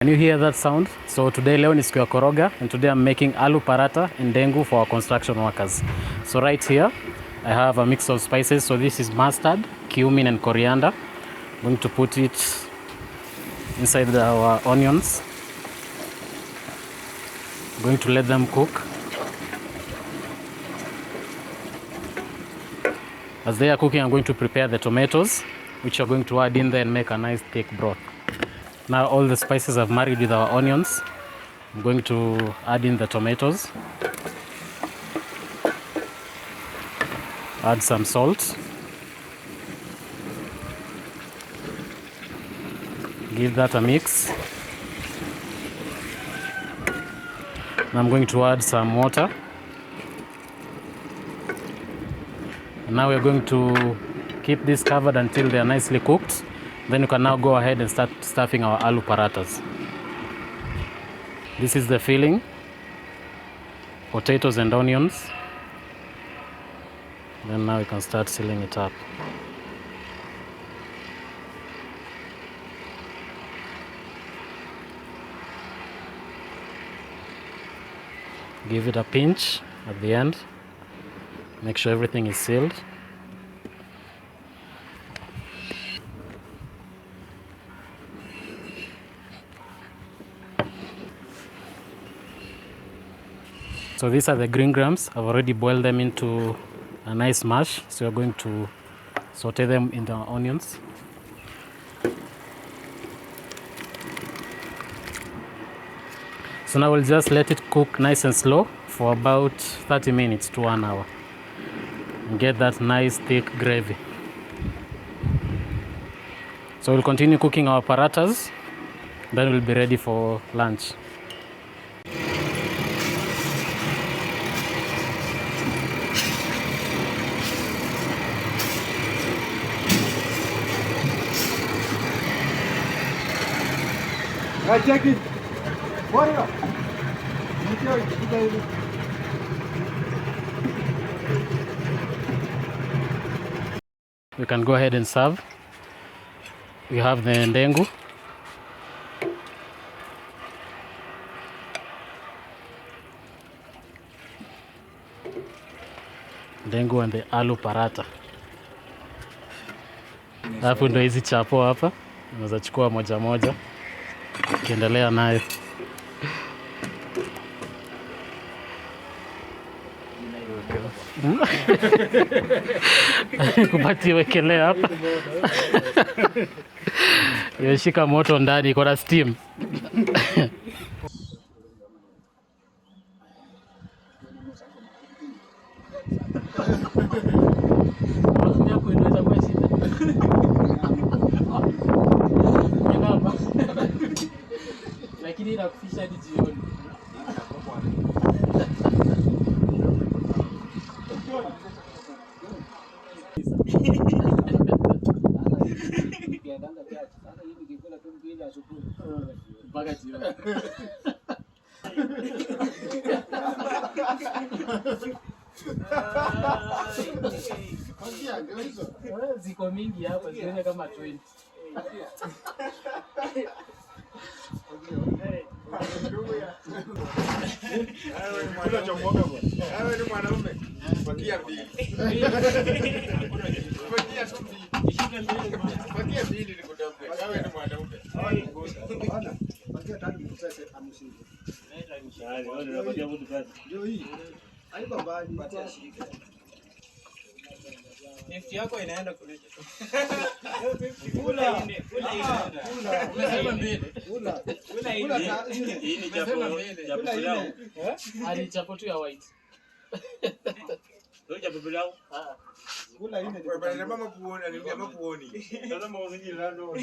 Can you hear that sound? So today leo ni siku ya koroga, and today I'm making aloo paratha and dengu for our construction workers. So right here I have a mix of spices. So this is mustard, cumin and coriander. I'm going to put it inside our onions. I'm going to let them cook. As they are cooking, I'm going to prepare the tomatoes, which are going to add in there and make a nice thick broth. Now all the spices I've married with our onions. I'm going to add in the tomatoes. Add some salt. Give that a mix. Now I'm going to add some water. And now we're going to keep this covered until they are nicely cooked. Then you can now go ahead and start stuffing our aloo parathas. This is the filling: potatoes and onions. Then now we can start sealing it up. Give it a pinch at the end. Make sure everything is sealed. So these are the green grams. I've already boiled them into a nice mash. So we're going to saute them in the onions. So now we'll just let it cook nice and slow for about 30 minutes to 1 hour. And get that nice thick gravy. So we'll continue cooking our parathas. Then we'll be ready for lunch. Check it. We can go ahead and serve. We have the dengu. Dengu and the aloo paratha. Alafu ndo hizi chapo hapa. Unaweza chukua moja moja. Ukiendelea nayo. Kupati wekelea hapa. Imeshika moto ndani, iko na steam. Lakini inakufisha hadi jioni. Mpaka jioni. Ziko mingi hapa, zione kama 20. Wewe ni mwanaume. Pakia mbili. Pakia mbili nikutope. Wewe ni mwanaume. Bwana, pakia tatu msese amshinde. Wale unapatia mtu kazi. Ndio hii. Haiko mbali. Patia shirika. Nifti yako inaenda kule. Kula ine. Unasema mbele. Kula ine. Hii ni chapo pilau. Hadi chapo tu ya white. Ndio chapo pilau. Kula ine. Kwa sababu mama kuona, niambia mama kuoni. Sasa mwanzo ni lando.